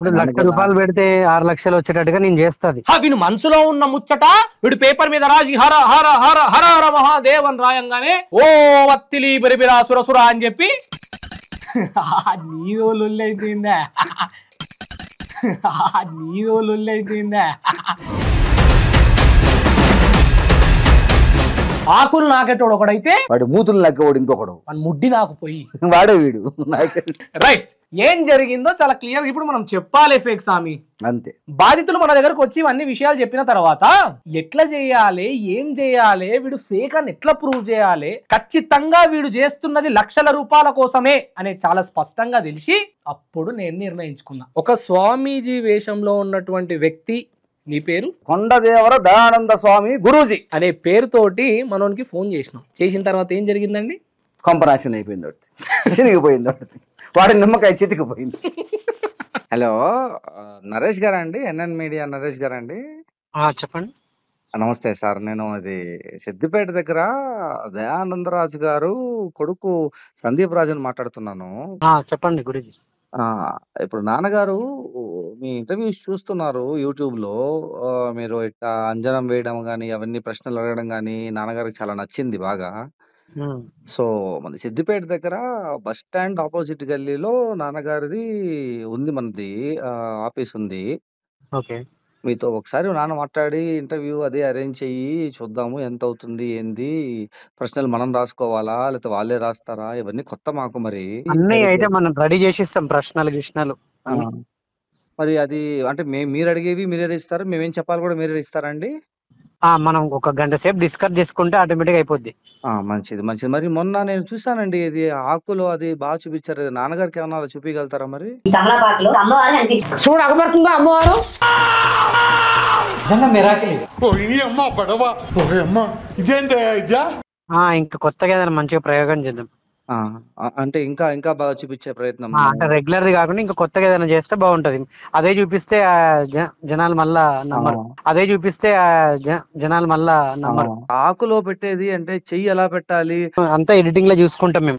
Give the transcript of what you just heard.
ఇప్పుడు ₹1,00,000 పెడితే 6 లక్షలు వచ్చేటట్టుగా నేను చేస్తాది. వీని మనసులో ఉన్న ముచ్చట వీడు పేపర్ మీద రాసి హర హర హర హర హర మహాదేవ్ అని రాయంగానే ఓ వత్తిలి బెరిబిరా సురసుర అని చెప్పి నీదో లొల్లైపోయిందా నీదో లొల్లైపోయిందా ఆకులు నాకెటోడు ఒకడైతే వాడు మూతులు నక్కేవాడు ఇంకొకడు, మన ముడ్డి నాకు పోయి వాడే వీడు. రైట్, ఏం జరిగిందో చాలా క్లియర్ ఇప్పుడు మనం చెప్పాలి ఫేక్ స్వామి. అంతే, బాధితులు మన దగ్గరకు వచ్చి ఇవన్నీ విషయాలు చెప్పిన తర్వాత ఎట్లా చేయాలి, ఏం చేయాలి, వీడు ఫేక్ అని ఎట్లా ప్రూవ్ చేయాలి, ఖచ్చితంగా వీడు చేస్తున్నది లక్షల రూపాయల కోసమే అనే చాలా స్పష్టంగా తెలిసి అప్పుడు నేను నిర్ణయించుకున్నా. ఒక స్వామీజీ వేషంలో ఉన్నటువంటి వ్యక్తి, నీ పేరు కొండదేవర దయానంద స్వామి గురూజీ అనే పేరుతోటి మనోనికి ఫోన్ చేసినాం. చేసిన తర్వాత ఏం జరిగిందండి? కొంపనాశనం అయిపోయింది, ఒకటి చినిగిపోయింది, ఒకటి వాడి నిమ్మకాయ చితికిపోయింది. హలో, నరేష్ గారా అండి? ఎన్ఎన్ మీడియా నరేష్ గారా అండి? చెప్పండి. నమస్తే సార్, నేను అది సిద్దిపేట దగ్గర దయానందరాజు గారు కొడుకు సందీప్ రాజుని మాట్లాడుతున్నాను. చెప్పండి గురూజీ. ఇప్పుడు నాన్నగారు మీ ఇంటర్వ్యూస్ చూస్తున్నారు యూట్యూబ్ లో. మీరు ఇట్లా అంజనం వేయడం గానీ, అవన్నీ ప్రశ్నలు అడగడం గానీ నాన్నగారికి చాలా నచ్చింది బాగా. సో మన సిద్దిపేట దగ్గర బస్ స్టాండ్ ఆపోజిట్ గల్లీలో నాన్నగారిది ఉంది, మనది ఆఫీస్ ఉంది. ఓకే, మీతో ఒకసారి నాన్న మాట్లాడి ఇంటర్వ్యూ అదే అరేంజ్ చెయ్యి, చూద్దాము ఎంత అవుతుంది ఏంది, ప్రశ్నలు మనం రాసుకోవాలా లేకపోతే వాళ్ళే రాస్తారా, ఇవన్నీ కొత్త మాకు. మరి అన్నీ అయితే మనం రెడీ చేసి ఇస్తాం, ప్రశ్నలు గిష్ణలు. మరి అది అంటే మీరు అడిగేవి మీరే ఇస్తారు, మేమేం చెప్పాలి కూడా మీరే ఇస్తారండి? మనం ఒక గంట సేపు డిస్కస్ చేసుకుంటే ఆటోమేటిక్ అయిపోద్ది. మంచిది మంచిది. మరి మొన్న నేను చూసానండి, ఇది ఆకులో అది బాగా చూపించారు, నాన్నగారికి ఏమన్నా అలా చూపించగలుగుతారా? మరి చూడు అగబడుతుందా అమ్మవారు, ఇంకా కొత్తగా ఏదైనా మంచిగా ప్రయోగం చేద్దాం. అంటే ఇంకా ఇంకా బాగా చూపించే ప్రయత్నం, అంటే రెగ్యులర్ ది కాకుండా ఇంకా కొత్తగా ఏదైనా చేస్తే బాగుంటది. అదే చూపిస్తే జనాలు మళ్ళా నమ్మరు. అదే చూపిస్తే జనాలు మళ్ళా నమ్మరు. ఆకులో పెట్టేది అంటే చెయ్యి ఎలా పెట్టాలి అంతా ఎడిటింగ్ లో చూసుకుంటాం మేము.